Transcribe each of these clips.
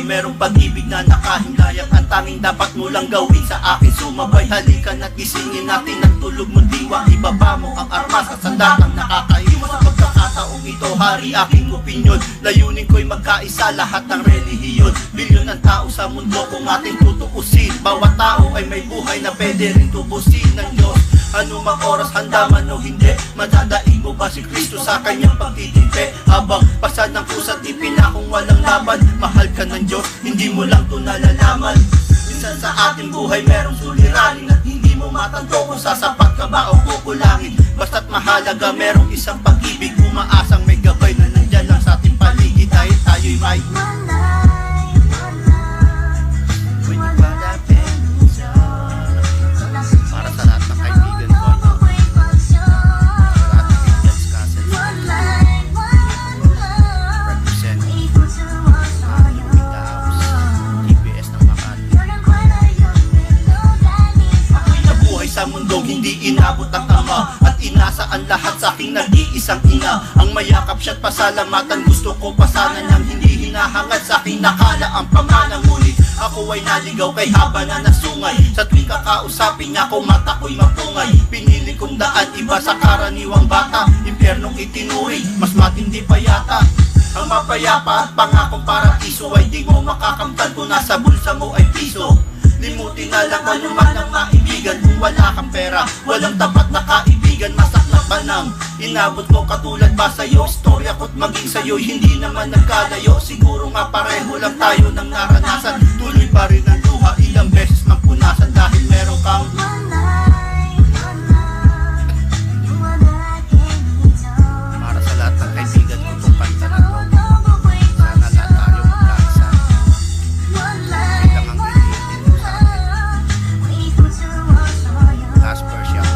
merong pag-ibig na nakahingayang. Ang tanging dapat mo lang gawin sa akin sumabay. Halika na't gisingin natin ang tulog mong diwa. Ibaba mo ang armas at sandatang nakakaiwas. Sa pagkakataong ito, hari aking opinyon. Layunin ko'y magkaisa lahat ng relihiyon. Bilyon ang tao sa mundo kung ating tutuusin. Bawat tao ay may buhay na pwede rin tubusin ng Diyos. Anumang oras handa man o hindi, madadaig mo ba si Kristo sa kanyang pagtitimpi? Habang pasad ng kusat ipinakong walang laban, mahal ka ng Diyos, hindi mo lang ito nalalaman. Minsan sa ating buhay merong suliranin at hindi mo matanto kung sasapat ka ba o kukulangin. Basta't mahalaga merong isang pag-ibig, umaasang may gabay na nandyan lang sa ating paligid. Dahil tayo'y may para sa lahat ng kaibigan ko, represent TBS ng Makati. Ako'y nabuhay sa mundong hindi inabot ang ama, at inasa ang lahat sa aking nag-iisang ina. Ang mayakap siya't pasalamatan, gusto ko pa sana nang hindi hinahangad sa aking nakala ang pamana. Ngunit ako ay naligaw kay haba na nasungay. Sa tuwing kakausapin niya ko, mata ko'y mapungay. Pinili kong daan, iba sa karaniwang bata. Impyernong itinuring, mas matindi pa yata. Ang mapayapa at pangakong paraiso ay di mo makakamtan kung nasa bulsa mo ay piso. Limutin na lang anuman ang maibigan. Kung wala kang pera, walang tapat na kaibigan. Masaklap ba nang inabot ko katulad ba sa'yo? Istorya ko't maging sa'yo'y hindi naman nagkalayo. Siguro nga pareho lang tayo ng naranasan. Tuloy pa rin ang luha, ilang beses mang punasan. Dahil meron kang para sa lahat ng kaibigan ko itong kanta na to. Sana lahat tayo magkaisa. Bilang ang iniitin mo sa akin. Last verse yan.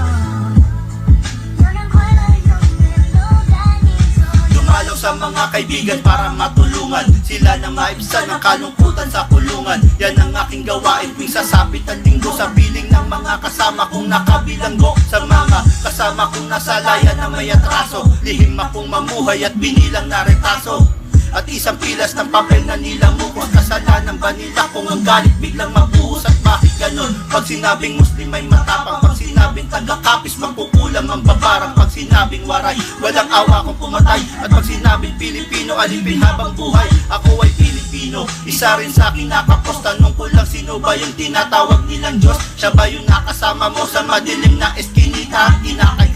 Dumalaw sa mga kaibigan para matulungan sila na maibsan ang kalungkutan sa kulungan. Yan ang aking gawain tuwing sasapit ang linggo. Sa piling ng mga kasama kong nakabilanggo. Sa mga kasama kong nasa laya na may atraso. Lihim akong mamuhay at binilang na retaso. At isang pilas ng papel na nilamuko. Kasalanan ba nila kung ang galit biglang mabuhos? At bakit ganon? Pag sinabing Muslim ay matapang, pag sinabing taga-kapis magkukulam ang babarang. Pag sinabing waray, walang awa kong pumatay. At pag sinabing Pilipino, alipin habang buhay. Ako ay Pilipino, isa rin sa akin nakapos. Tanong ko lang, sino ba yung tinatawag nilang Diyos? Siya ba yung nakasama mo sa madilim na eskinita? Inakay